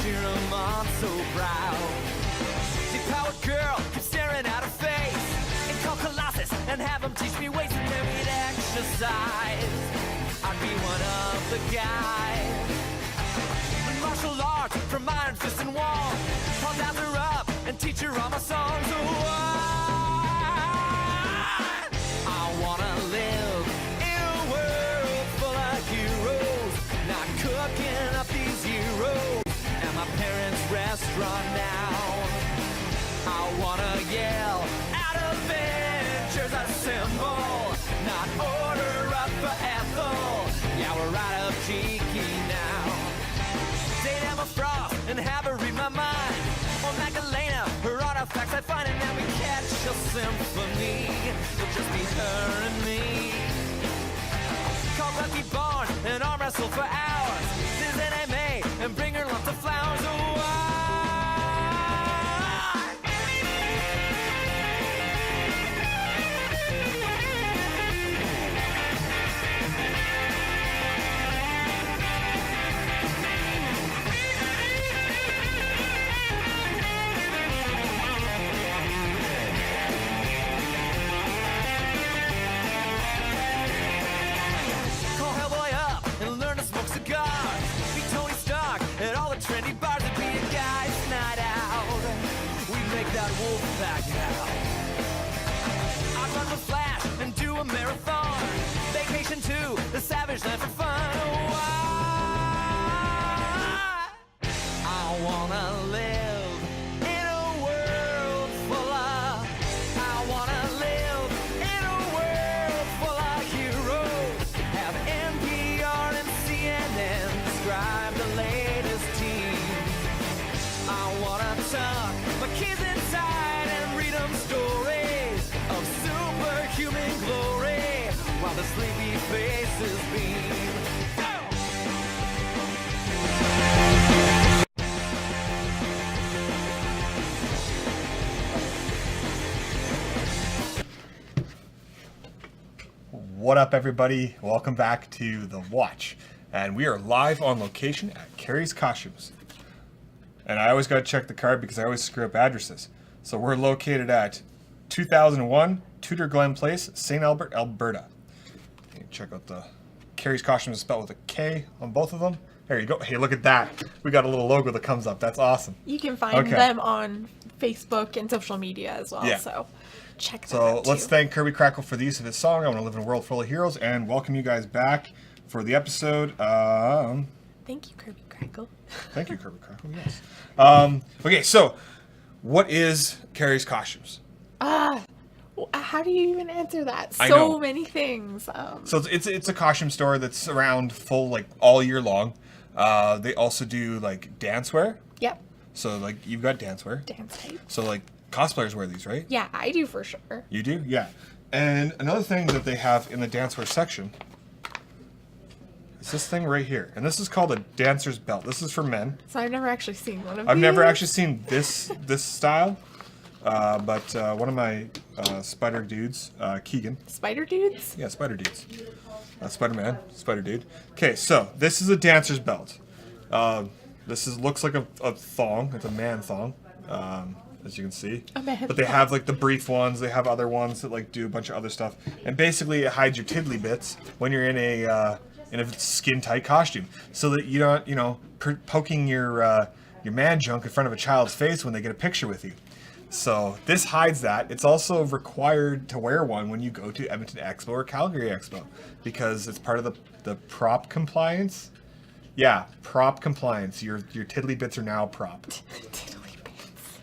cheer 'em on so proud. Deep-powered girl keeps staring at her face, and call Colossus and have him teach me ways, and then we'd exercise. I'd be one of the guys. Martial arts from iron fist and wall, I'll dap her up and teach her all my songs. Oh, I wanna live in a world full of heroes, not cooking up these heroes at my parents' restaurant now. I wanna yell out Avengers assemble, not order up for Ethel. Yeah, we're right up cheeky now. Date Emma Frost and have her read my mind, or Magdalena, her artifacts I find, and then we catch a symphony. It'll just be her and me. Call Lucky Barn and arm wrestle for hours. Visit MMA and bring her lots of flowers. Oh, call Hellboy up and learn to smoke cigars. Be Tony Stark at all the trendy bars. It'd be a guy's night out. We make that wolf back out. I'd run the Flash and do a marathon. Vacation to the Savage Land for fun. Oh, I wanna live in a world full of. I wanna live in a world full of heroes. Have NPR and CNN describe the latest team. I wanna tuck my kids inside and read them stories of superhuman glory while the sleepy faces beam. What up, everybody? Welcome back to The Watch. And we are live on location at Karries Kostumes. And I always got to check the card because I always screw up addresses. So we're located at 2001 Tudor Glen Place, St. Albert, Alberta. You can check out the Karries Kostumes spelled with a K on both of them. There you go. Hey, look at that. We got a little logo that comes up. That's awesome. You can find them on Facebook and social media as well. Yeah. So check that So out too. let's thank Kirby Crackle for the use of his song, I Want to Live in a World Full of Heroes, and welcome you guys back for the episode. Thank you, Kirby Crackle. Thank you, Kirby Crackle, yes. Okay, so what is Karries Kostumes? How do you even answer that? I know. So many things. So it's a costume store that's around full like all year long. They also do like dancewear. Yep. So like you've got dancewear. Dance tape. So like cosplayers wear these, right? Yeah, I do for sure. You do? Yeah. And another thing that they have in the dancewear section is this thing right here. And this is called a dancer's belt. This is for men. So I've never actually seen one of I've these. never actually seen this style. But one of my spider dudes, Keegan. Spider dudes? Yeah, spider dudes. Spider-Man, spider dude. Okay, so this is a dancer's belt. Looks like a thong. It's a man thong, as you can see. A man But they thong. have like the brief ones. They have other ones that like do a bunch of other stuff. And basically, it hides your tiddly bits when you're in a skin tight costume, so that you don't, poking your man junk in front of a child's face when they get a picture with you. So this hides that. It's also required to wear one when you go to Edmonton Expo or Calgary Expo because it's part of the prop compliance. Yeah, prop compliance. Your tiddly bits are now prop. Tiddly bits.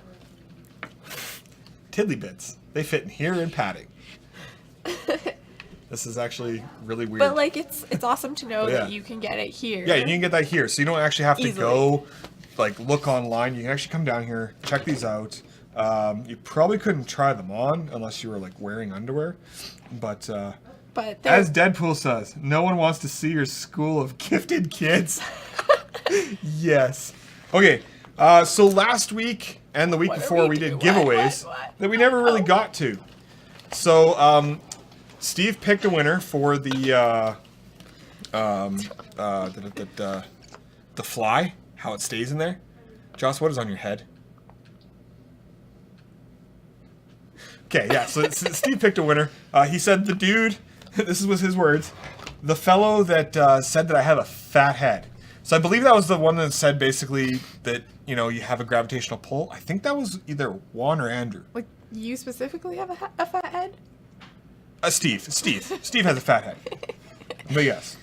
Tiddly bits. They fit in here in padding. This is actually really weird. But like it's awesome to know Yeah. that you can get it here. Yeah, you can get that here. So you don't actually have to Easily. go like look online. You can actually come down here, check these out. You probably couldn't try them on unless you were like wearing underwear. But But as Deadpool says, no one wants to see your school of gifted kids. Yes. Okay. So last week and the week What are before we we did doing? giveaways What? that we never really got to. So Steve picked a winner for the fly, how it stays in there. Joss, what is on your head? Okay, yeah, so Steve picked a winner. He said the dude, this was his words, the fellow that said that I have a fat head. So I believe that was the one that said basically that, you know, you have a gravitational pull. I think that was either Juan or Andrew. Like, you specifically have a fat head? Steve. Steve has a fat head. But yes.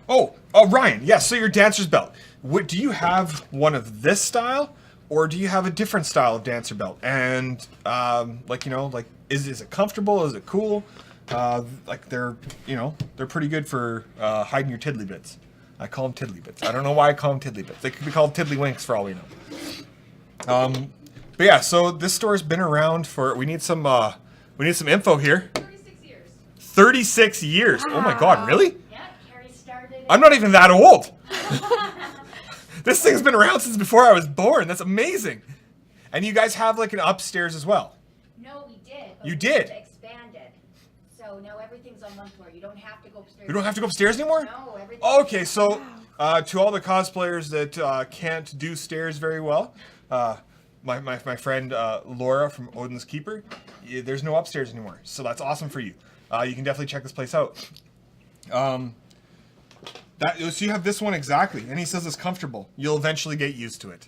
Oh, Ryan, yes, so your dancer's belt. Do you have one of this style? Or do you have a different style of dancer belt? And, like, you know, like, is it comfortable? Is it cool? Like, they're pretty good for hiding your tiddly bits. I call them tiddly bits. I don't know why I call them tiddly bits. They could be called tiddly winks for all we know. But yeah, so this store's been around for, we need some info here. 36 years. 36 years. Wow. Oh my God, really? Yeah, Karries started. I'm not even that old. This thing's been around since before I was born. That's amazing. And you guys have like an upstairs as well. No, we did. But You we did? Expanded. So now everything's on one floor. You don't have to go upstairs. We don't have to go upstairs anymore? No, everything. Okay, so to all the cosplayers that can't do stairs very well, my friend Laura from Odin's Keeper, there's no upstairs anymore. So that's awesome for you. You can definitely check this place out. So you have this one exactly, and he says it's comfortable. You'll eventually get used to it.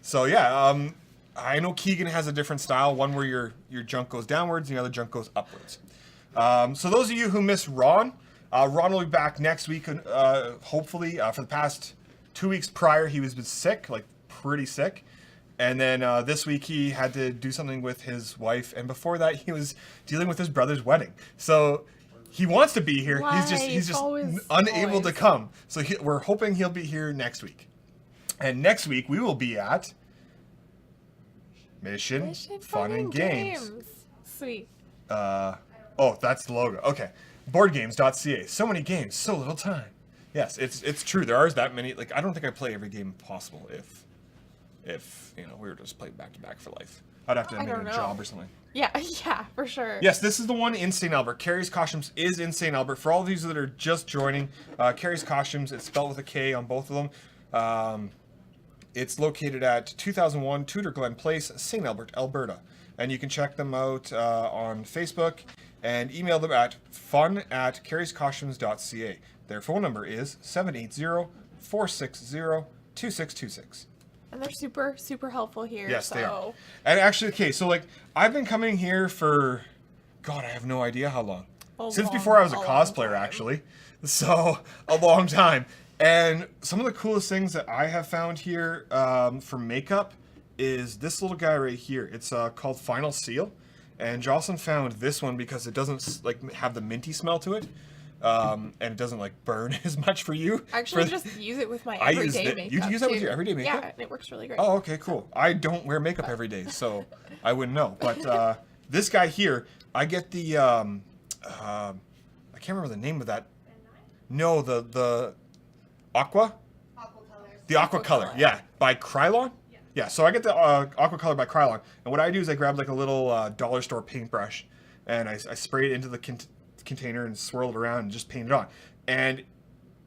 So yeah, I know Keegan has a different style, one where your junk goes downwards and the other junk goes upwards. So those of you who miss Ron will be back next week, hopefully. For the past 2 weeks prior, he was sick, like pretty sick. And then this week he had to do something with his wife, and before that he was dealing with his brother's wedding. So he wants to be here. He's just unable to come. So we're hoping he'll be here next week. And next week we will be at Mission Fun and Games. Sweet. Oh, that's the logo. Okay. Boardgames.ca. So many games, so little time. Yes, it's true. There are that many. Like, I don't think I play every game possible if you know, we were just playing back to back for life. I'd have to make a job or something. Yeah, for sure. Yes, this is the one in St. Albert. Karries Kostumes is in St. Albert. For all of these that are just joining, Karries Kostumes, it's spelled with a K on both of them. It's located at 2001 Tudor Glen Place, St. Albert, Alberta. And you can check them out on Facebook and email them at fun@karrieskostumes.ca. Their phone number is 780-460-2626. And they're super, super helpful here. Yes, they are. And actually, okay, so like, I've been coming here for, God, I have no idea how long. Since before I was a cosplayer, actually. So, a long time. And some of the coolest things that I have found here for makeup is this little guy right here. It's called Final Seal. And Jocelyn found this one because it doesn't like have the minty smell to it. And it doesn't like burn as much for you. Actually, just use it with my everyday makeup. You use that with your everyday makeup? Yeah, and it works really great. Oh, okay, cool. I don't wear makeup every day, so I wouldn't know. But this guy here, I get the I can't remember the name of that. No, the Aqua? The Aqua Color, yeah, by Krylon. Yeah, so I get the Aqua Color by Krylon, and what I do is I grab like a little dollar store paintbrush, and I spray it into the container and swirl it around and just paint it on. And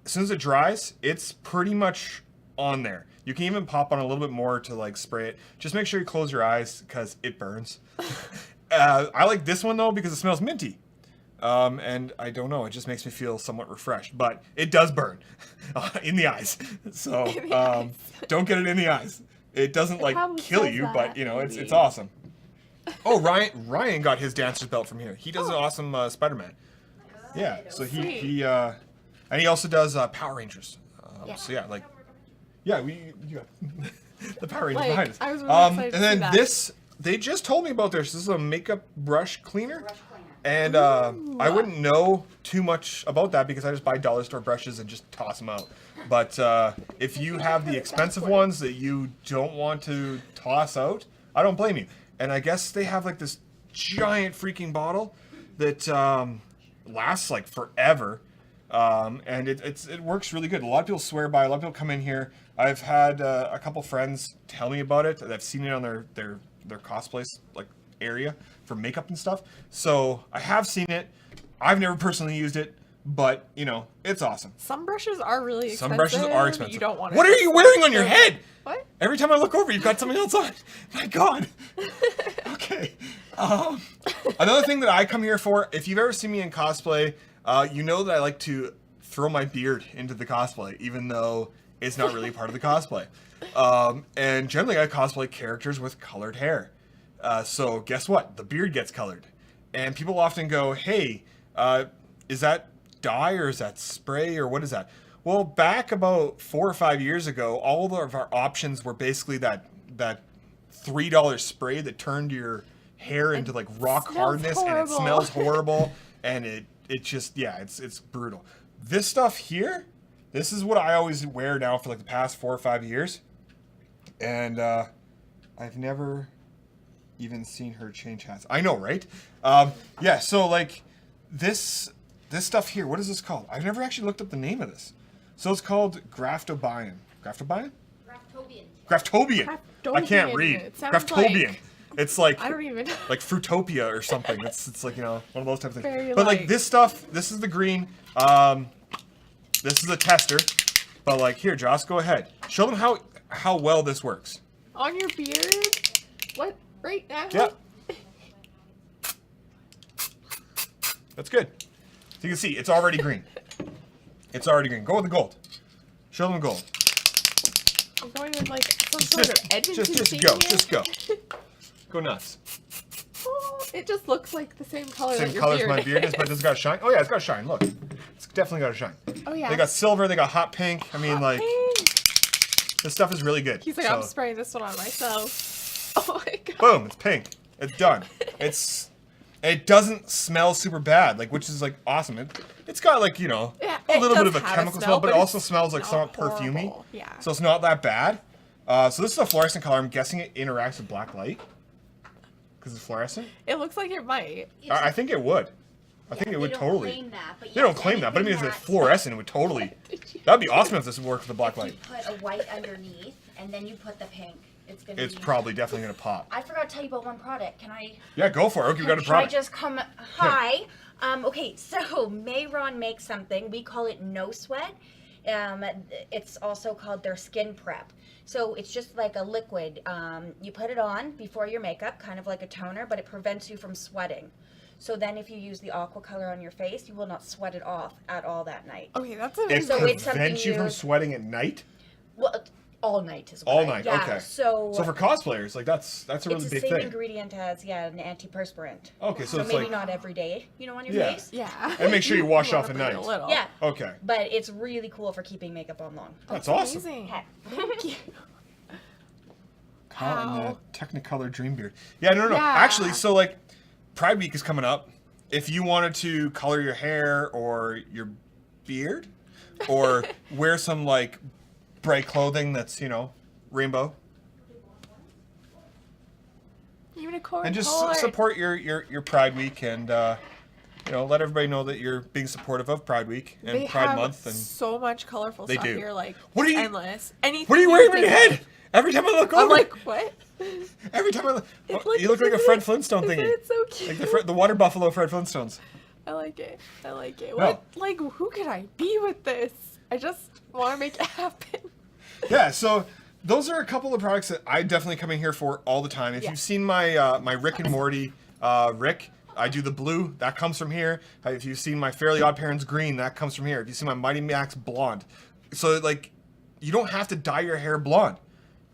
as soon as it dries, it's pretty much on there. You can even pop on a little bit more to like spray it. Just make sure you close your eyes because it burns. I like this one though because it smells minty. And I don't know, it just makes me feel somewhat refreshed, but it does burn in the eyes. So don't get it in the eyes. It doesn't like kill you, but you know, it's awesome. Oh, Ryan got his dancer's belt from here. He does an awesome Spider-Man. Yeah, so he and he also does Power Rangers. So yeah, like, yeah, you got the Power Rangers behind us. I was really excited and then to see that. this, they just told me about this. This is a makeup brush cleaner. And I wouldn't know too much about that because I just buy dollar store brushes and just toss them out. But if you have the expensive ones that you don't want to toss out, I don't blame you. And I guess they have like this giant freaking bottle that lasts like forever. And it works really good. A lot of people swear by it. A lot of people come in here. I've had a couple friends tell me about it. I've seen it on their cosplays like area for makeup and stuff. So I have seen it. I've never personally used it. but you know, it's awesome. Some brushes are really expensive. Some brushes are expensive. You don't want. What are you wearing on your head? What? Every time I look over, you've got something else on. My God. Okay. Another thing that I come here for, if you've ever seen me in cosplay, you know that I like to throw my beard into the cosplay, even though it's not really part of the cosplay. And generally, I cosplay characters with colored hair. So guess what? The beard gets colored. And people often go, hey, is that dye or is that spray or what is that? Well, back about 4 or 5 years ago, all of our options were basically that $3 spray that turned your hair into like rock hardness, and it smells horrible, and it just, yeah, it's brutal. This stuff here, this is what I always wear now for like the past 4 or 5 years, and I've never even seen her change hats. I know, right? Yeah, so like this stuff here, what is this called? I've never actually looked up the name of this. So it's called Graftobian. Graftobian? Graftobian. I can't read. It sounds Graftobian. like, It's like I don't even know. like Fruitopia or something. It's like, you know, one of those types of things. Very But like light. this stuff, this is the green. This is a tester. But like here, Joss, go ahead. Show them how well this works. On your beard? What? Right now? Yep. That's good. So you can see it's already green. It's already green. Go with the gold. Show them the gold. I'm going with like some sort of Edmonton Just go. Just go. Go nuts. Oh, it just looks like the same color Same that your color as beard my beard is, but it's got shine. Oh yeah, it's got shine. Look, it's definitely got a shine. Oh yeah. They got silver. They got hot pink. I mean, like, this stuff is really good. He's like, So, I'm spraying this one on myself. Oh my god. boom, it's pink. It's done. It doesn't smell super bad, like, which is like awesome. It's got like, you know, Yeah, a little bit does of a have chemical a smell, but it but also it's smells like somewhat not perfumey. horrible. Yeah. So it's not that bad. So this is a fluorescent color. I'm guessing it interacts with black light because it's fluorescent. It looks like it might. I think it would. I think it would totally. Claim that, but They don't yes, claim that, but I mean, anything if it's that- fluorescent, it would totally. That'd be awesome if this would work with the black If light. you put a white underneath and then you put the pink, it's gonna It's be. probably definitely gonna pop. I forgot to tell you about one product. Can I? Yeah, go for it. Okay, you got a Should I product. just come? Hi. Okay, so Mayron makes something. We call it No Sweat. It's also called their skin prep. So it's just like a liquid. You put it on before your makeup, kind of like a toner, but it prevents you from sweating. So then if you use the aqua color on your face, you will not sweat it off at all that night. Okay, that's It amazing. So it's something prevents you from you- sweating at night. Well, all night is what All I- night, yeah, okay. So So for cosplayers, like that's a really it's the big same thing. ingredient as an antiperspirant. Okay, so So it's maybe like not every day, on your Yeah. face. Yeah. And make sure you wash off wanna at put it night. a little. Yeah, okay. but it's really cool for keeping makeup on long. That's awesome. Amazing. Okay. Thank you. Caught in Wow. the Technicolor Dream Beard. Yeah, no. Yeah. Actually, so like Pride Week is coming up. If you wanted to color your hair or your beard, or wear some like bright clothing that's, you know, rainbow, Unicorn and just color. support your Pride Week, and you know, let everybody know that you're being supportive of Pride Week and They Pride have Month. And so much colorful They stuff do. here. Like, What are it's you- endless. Anything what are you wearing on your think head? of. Every time I look over, I'm like, what? every time I look, It's you look like a Fred Flintstone Isn't thingy, it so cute? like the water buffalo Fred Flintstones. I like it. I like it. No. What? Like, who could I be with this? I just want to make it happen. Yeah, so those are a couple of products that I definitely come in here for all the time. If Yeah. you've seen my my Rick and Morty Rick, I do the blue, that comes from here. If you've seen my Fairly Odd Parents green, that comes from here. If you see my Mighty Max blonde, so like you don't have to dye your hair blonde.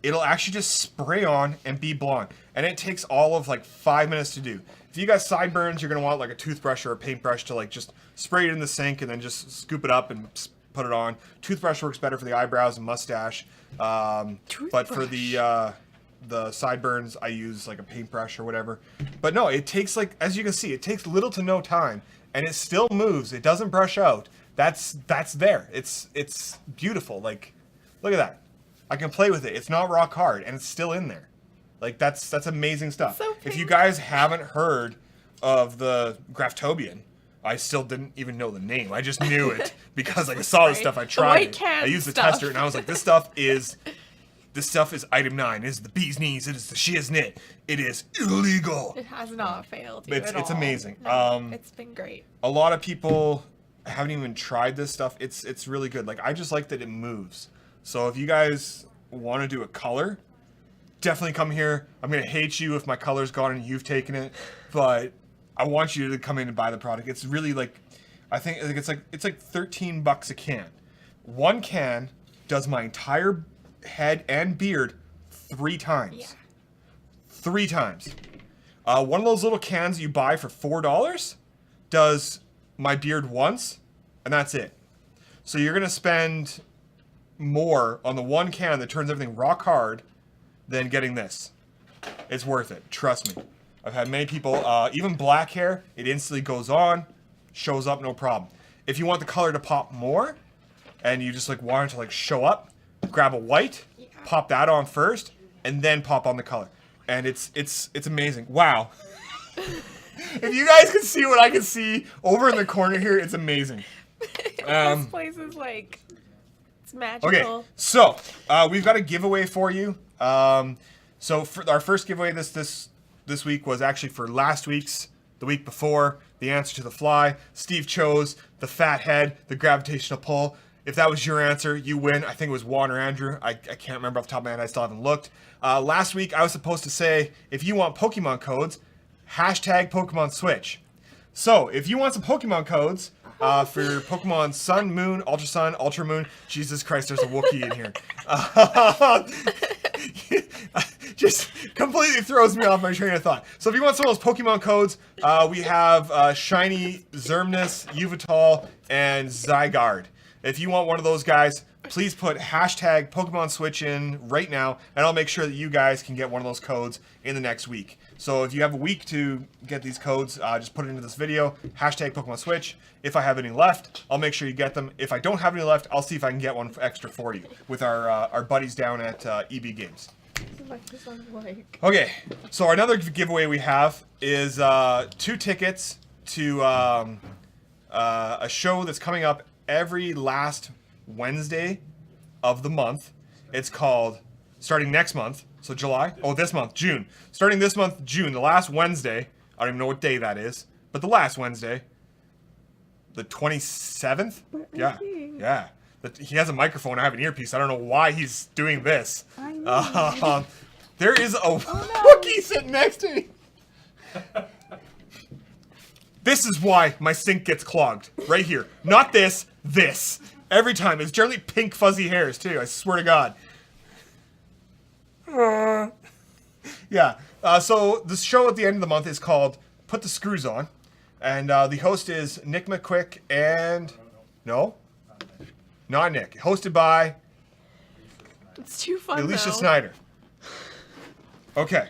It'll actually just spray on and be blonde, and it takes all of like 5 minutes to do. If you got sideburns, you're gonna want like a toothbrush or a paintbrush to like just spray it in the sink and then just scoop it up and put it on. Toothbrush works better for the eyebrows and mustache, but for the sideburns, I use like a paintbrush or whatever. But no, it takes like, as you can see, it takes little to no time, and it still moves. It doesn't brush out. That's there. It's beautiful. Like, look at that. I can play with it. It's not rock hard, and it's still in there. Like, that's amazing stuff. So If you pink. guys haven't heard of the Graftobian, I still didn't even know the name. I just knew it because like, I saw this Right. stuff. I The tried white it. can I used the stuff. tester, and I was like, this stuff is item 9. It is the bee's knees. It is the shiznit. It is illegal. It has not failed you It's at all. amazing. No, it's been great. A lot of people I haven't even tried this stuff. It's really good. Like, I just like that it moves. So if you guys want to do a color, definitely come here. I'm gonna hate you if my color's gone and you've taken it, but I want you to come in and buy the product. It's really like, I think it's like $13 a can. One can does my entire head and beard 3 times. Yeah. 3 times. One of those little cans you buy for $4 does my beard once, and that's it. So you're gonna spend more on the one can that turns everything rock hard than getting this. It's worth it. Trust me. I've had many people, even black hair, it instantly goes on, shows up, no problem. If you want the color to pop more, and you just like want it to like show up, grab a white, pop that on first, and then pop on the color. And it's amazing. Wow. If you guys can see what I can see over in the corner here, it's amazing. This place is like, it's magical. Okay, so we've got a giveaway for you. So for our first giveaway this week was actually for last week's, the week before, the answer to the fly. Steve chose the fat head, the gravitational pull. If that was your answer, you win. I think it was Juan or Andrew. I can't remember off the top of my head. I still haven't looked. Last week, I was supposed to say, if you want Pokemon codes, hashtag Pokemon Switch. So, if you want some Pokemon codes for your Pokemon Sun, Moon, Ultra Sun, Ultra Moon, Jesus Christ, there's a Wookiee in here. Just completely throws me off my train of thought. So if you want some of those Pokemon codes, we have Shiny, Zermnus, Yveltal, and Zygarde. If you want one of those guys, please put hashtag Pokemon Switch in right now, and I'll make sure that you guys can get one of those codes in the next week. So if you have a week to get these codes, just put it into this video, hashtag Pokemon Switch. If I have any left, I'll make sure you get them. If I don't have any left, I'll see if I can get one extra for you with our buddies down at EB Games. Okay, so another giveaway we have is 2 tickets to a show that's coming up every last Wednesday of the month. It's called, starting next month, so July, this month, June. Starting this month, June, the last Wednesday, I don't even know what day that is, but the last Wednesday, the 27th? Yeah, yeah. He has a microphone, I have an earpiece, I don't know why he's doing this. I know. There is a Wookiee sitting next to me. This is why my sink gets clogged. Right here. Not this, this. Every time. It's generally pink fuzzy hairs, too. I swear to God. Yeah. So the show at the end of the month is called Put the Screws On. And the host is Nick McQuick and... No? Not Nick. Hosted by... It's too fun, Alicia though. Snyder. Okay.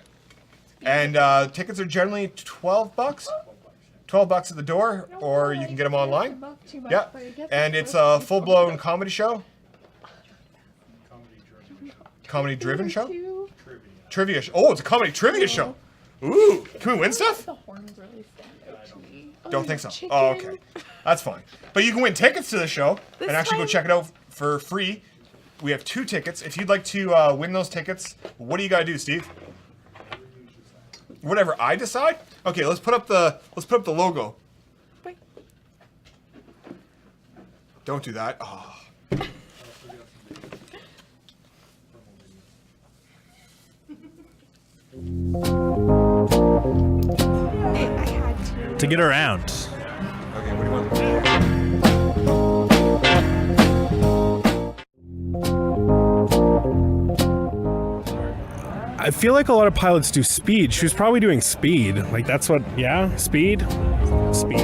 And tickets are generally $12. $12 at the door, or you can get them online. Yeah. And it's a full-blown comedy show. Comedy-driven show? Trivia show. Oh, it's a comedy trivia show. Ooh. Can we win stuff? The horns really stand out to me. Don't think so. Oh, okay. That's fine. But you can win tickets to the show and actually go check it out for free. We have 2 tickets. If you'd like to win those tickets, what do you gotta do, Steve? Whatever I decide. Okay, let's put up the logo. Wait. Don't do that. Oh. I had To get around. Okay, what do you want? I feel like a lot of pilots do speed. She was probably doing speed. Like, that's what, yeah? Speed? Speed.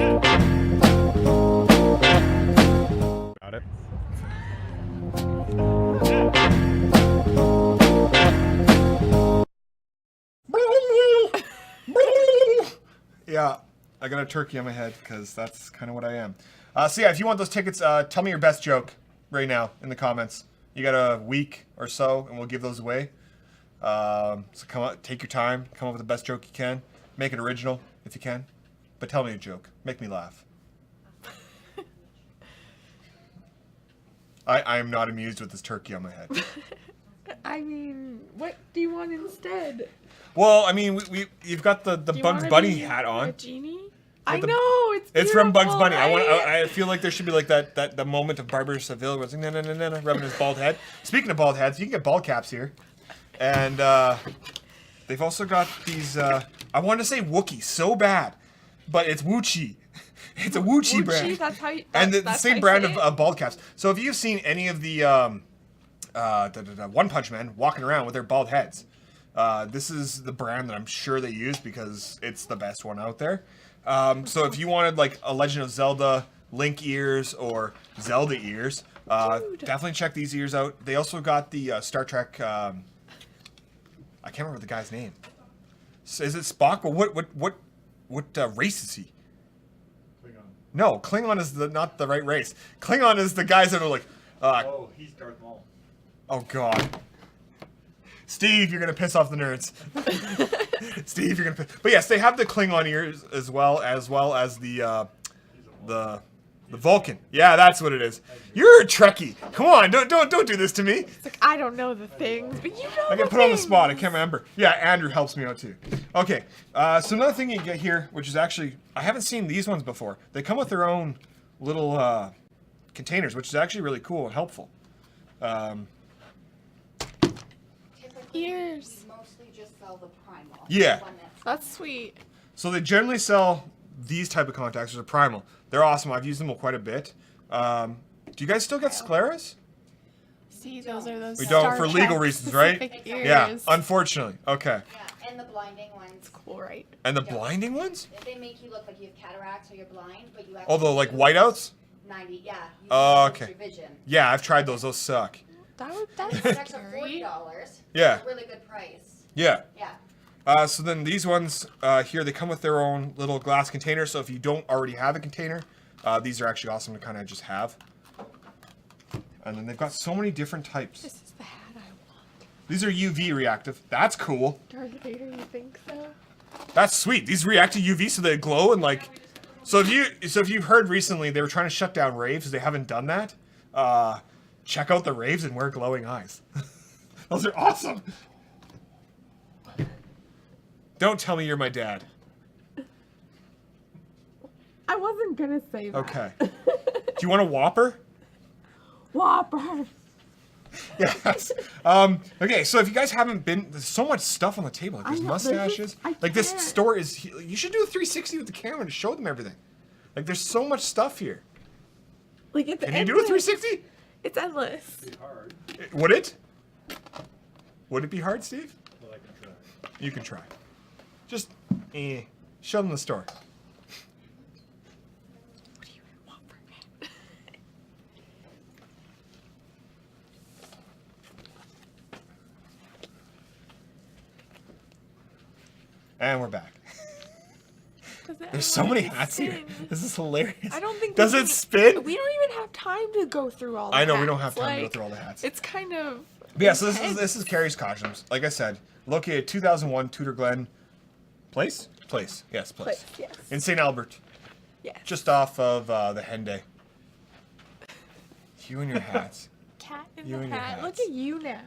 Got it. Yeah, I got a turkey on my head because that's kind of what I am. So yeah, if you want those tickets, tell me your best joke right now in the comments. You got a week or so, and we'll give those away. So come on, take your time, come up with the best joke you can. Make it original if you can, but tell me a joke. Make me laugh. I am not amused with this turkey on my head. I mean, what do you want instead? Well, I mean, you've got the Do you Bugs wanna Bunny be hat A on. genie? I know it's. It's from Bugs beautiful, Bunny. right? I feel like there should be like that the moment of Barber Seville where it's like, no, no, no, no, no, rubbing his bald head. Speaking of bald heads, you can get bald caps here, and they've also got these. I want to say Wookiee so bad, but it's Woochie. It's a Woochie brand. That's how you, And the that's same how you brand say it? of bald caps. So if you've seen any of the One Punch Men walking around with their bald heads, this is the brand that I'm sure they use because it's the best one out there. So if you wanted like a Legend of Zelda Link ears or Zelda ears, definitely check these ears out. They also got the Star Trek. I can't remember the guy's name. Is it Spock? But what race is he? No, Klingon is not the right race. Klingon is the guys that are like, He's Darth Maul. oh god. Steve, you're gonna piss off the nerds. Steve, you're gonna piss. But yes, they have the Klingon ears as well as the Vulcan. Yeah, that's what it is. You're a Trekkie. Come on, don't do this to me. It's like I don't know the things, but you know. I get put on the spot. I can't remember. Yeah, Andrew helps me out too. Okay, so another thing you get here, which is actually I haven't seen these ones before. They come with their own little containers, which is actually really cool and helpful. Ears. Mostly just sell the primal. Yeah. The one that's- That's sweet. So they generally sell these type of contacts, are primal. They're awesome. I've used them quite a bit. Do you guys still get scleras? See, those are those. We don't Star for legal Trek reasons, right? specific Ears. Yeah, unfortunately. Okay. Yeah, and the blinding ones. Cool, right? And the blinding ones? They make you look like you have cataracts or you're blind, but you Oh, the like whiteouts? 90, yeah. You Oh, lose okay. your vision. Yeah, I've tried those. Those suck. That's It's an extra scary. $40. Yeah. It's a really good price. Yeah. Yeah. So then these ones here, they come with their own little glass container. So if you don't already have a container, these are actually awesome to kind of just have. And then they've got so many different types. This is the hat I want. These are UV reactive. That's cool. Darth Vader, you think so? That's sweet. These react to UV so they glow and like. So if you've heard recently they were trying to shut down raves, they haven't done that. Check out the raves and wear glowing eyes. Those are awesome. Don't tell me you're my dad. I wasn't gonna say that. Okay. Do you want a Whopper? Whopper. Yes. Okay, so if you guys haven't been, there's so much stuff on the table. Like there's I know, there's mustaches. I Like this can't. store is. You should do a 360 with the camera to show them everything. Like there's so much stuff here. Like it's Can you do a 360? It's endless. Hard, Would it? Would it be hard, Steve? but I can try. You can try. Just show them the store. What do you want for me? And we're back. Does it There's so many actually hats here. spin? This is hilarious. I don't think. Does we it can- spin? We don't even have time to go through all. The I know we hats. don't have time to go Like, through all the hats. It's kind of. But yeah, so this intense. is Karries Kostumes. Like I said, located at 2001 Tudor Glen Place. Yes, place. Place, yes. In St. Albert, Yes. just off of the Henday. You and your hats. Cat in You the and your hat. Look hats. at you now.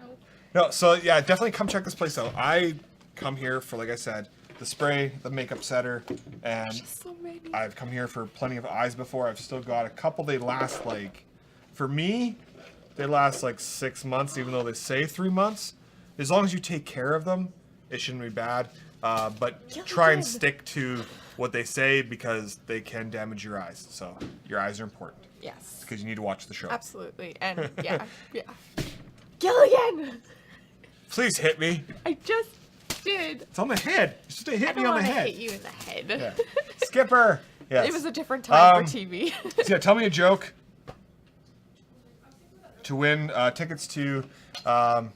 No, so yeah, definitely come check this place out. I come here for, like I said, the spray, the makeup setter, and Just so many. I've come here for plenty of eyes before. I've still got a couple. They last like, for me, they last like 6 months, even though they say 3 months. As long as you take care of them, it shouldn't be bad. But Yeah, try and good. stick to what they say because they can damage your eyes. So your eyes are important Yes. because you need to watch the show. Absolutely. And yeah. Gilligan! Please hit me. I just did. It's on the head. You should I hit don't me on the want to head. hit you in the head. Yeah. Skipper. Yes. It was a different time for So TV. yeah, tell me a joke to win tickets to You can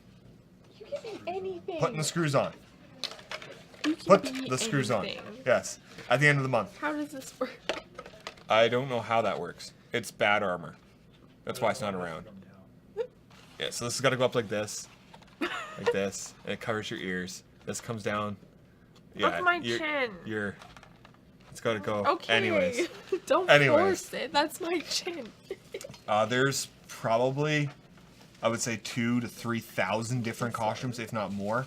be anything. putting the screws on. You can Put be the screws on. anything. Yes. At the end of the month. How does this work? I don't know how that works. It's bad armor. That's why it's not around. Yeah, so this has got to go up like this. Like this. And it covers your ears. This comes down. Yeah, Up my your- chin. Your. It's got to go. Okay. Anyways. Don't Anyways. force it. That's my chin. There's probably, I would say, 2,000 to 3,000 different costumes, if not more.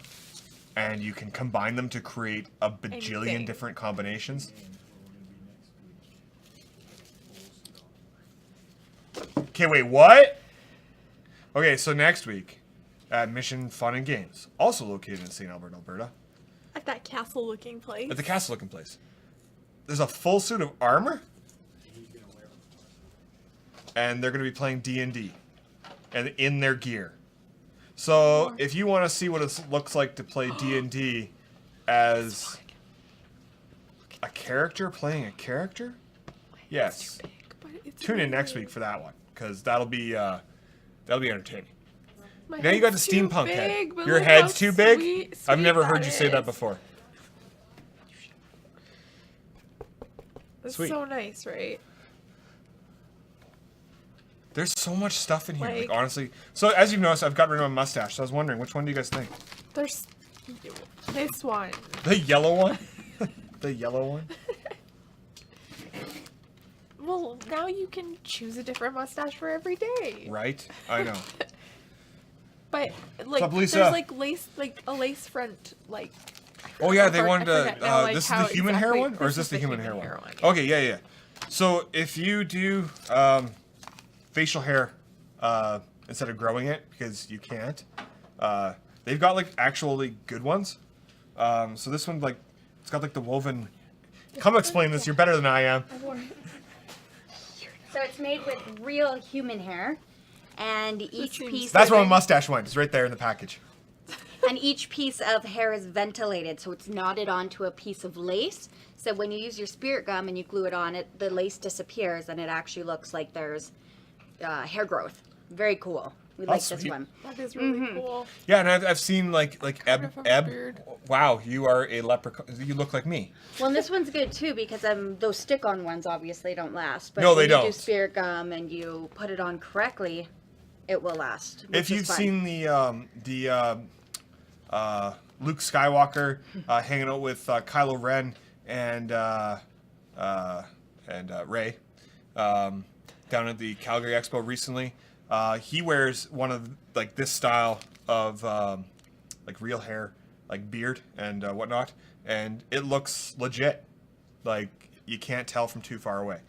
And you can combine them to create a bajillion Anything. different combinations. Okay, wait, what? Okay, so next week at Mission Fun and Games, also located in St. Albert, Alberta, At that castle-looking place. at the castle-looking place, there's a full suit of armor, and they're going to be playing D&D, and in their gear. So if you want to see what it looks like to play D&D as a character playing a character, yes, Big, but it's tune in next really- week for that one, because that'll be entertaining. My Now you got the head's too steampunk big, head. but Your look head's how too big? sweet I've never heard that you say that is. before. It's Sweet. so nice, right? There's so much stuff in here, like, Like- honestly. So as you've noticed, I've got rid of my mustache. So I was wondering, which one do you guys think? There's this one. The yellow one? The yellow one? Well, now you can choose a different mustache for every day. Right? I know. But like, up, Lisa? there's like lace, like a lace front, like. Oh yeah, they I wanted forget to. now, like, This is the how human hair exactly- one, or is this the human hair one? Okay, yeah. So if you do facial hair instead of growing it, because you can't, they've got like actually good ones. So this one, like, it's got like the woven. Come explain this. You're better than I am. So it's made with real human hair, and each seems- piece. That's of where my it- mustache went. It's right there in the package. And each piece of hair is ventilated, so it's knotted onto a piece of lace. So when you use your spirit gum and you glue it on it, the lace disappears, and it actually looks like there's hair growth. Very cool. We like this sweet. one. That is really cool. Yeah, and I've seen like kind of have a Eb. beard. Wow, you are a leprechaun. You look like me. Well, and this one's good too because those stick-on ones obviously don't last. But No, they when you do don't. spirit gum and you put it on correctly, it will last. If which is you've fun. seen the Luke Skywalker hanging out with Kylo Ren and Rey down at the Calgary Expo recently, he wears one of like this style of like real hair, like beard and whatnot, and it looks legit. Like you can't tell from too far away.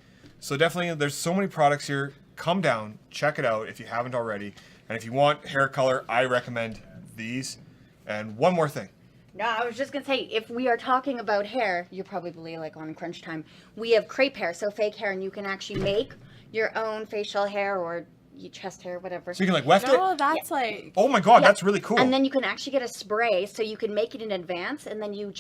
So definitely, there's so many products here. Come down, check it out if you haven't already. And if you want hair color, I recommend these. And one more thing. No, I was just gonna say, if we are talking about hair, you're probably like on crunch time. We have crepe hair, so fake hair, and you can actually make your own facial hair or your chest hair, whatever. So you can like weft No, it. that's like. Oh my god, Yeah. that's really cool. And then you can actually get a spray, so you can make it in advance, and then you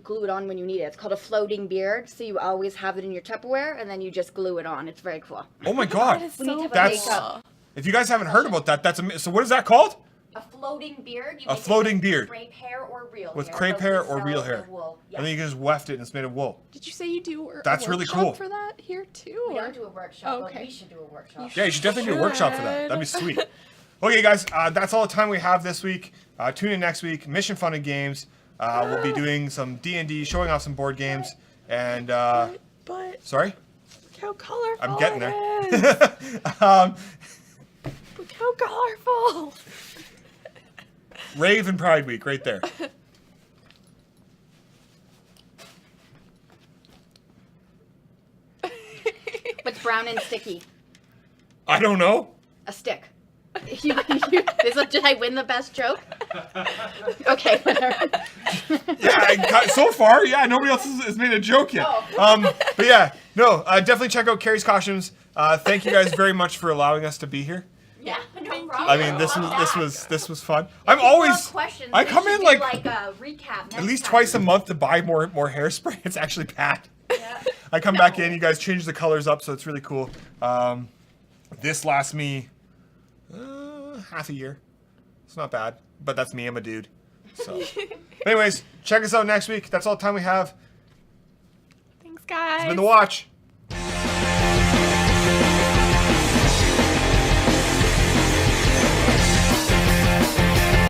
glue it on when you need it. It's called a floating beard, so you always have it in your Tupperware, and then you just glue it on. It's very cool. Oh my god. That is We need so to have a That's- makeup. If you guys haven't heard about that, that's so what is that called? A floating beard. You A make it floating with beard. Crepe hair or real With hair. crepe but hair we or sell real the hair. wool. Yeah. And then you can just weft it and it's made of wool. Did you say you do a That's really workshop cool. for that here too? We or- don't do a workshop, but Okay. we should do a workshop. Yeah, you should definitely do a workshop for that. That'd be sweet. Okay, guys, that's all the time we have this week. Tune in next week. Mission Fun and Games. We'll be doing some D&D, showing off some board games, and But sorry, look how colorful. I'm getting it there. is. Look how colorful. Rave and Pride Week, right there. What's brown and sticky? I don't know. A stick. Did I win the best joke? Okay, whatever. Yeah, so far, yeah, nobody else has made a joke yet. But yeah, no, definitely check out Karries Kostumes. Thank you guys very much for allowing us to be here. Yeah, no problem. I mean, this was fun. I'm always Questions. I we come should in do, like a recap. at least twice a month to buy more hairspray. It's actually bad. Yeah. I come back in, you guys change the colors up, so it's really cool. This lasts me half a year. It's not bad, but that's me. I'm a dude. So, anyways, check us out next week. That's all the time we have. Thanks, guys. It's been The Watch.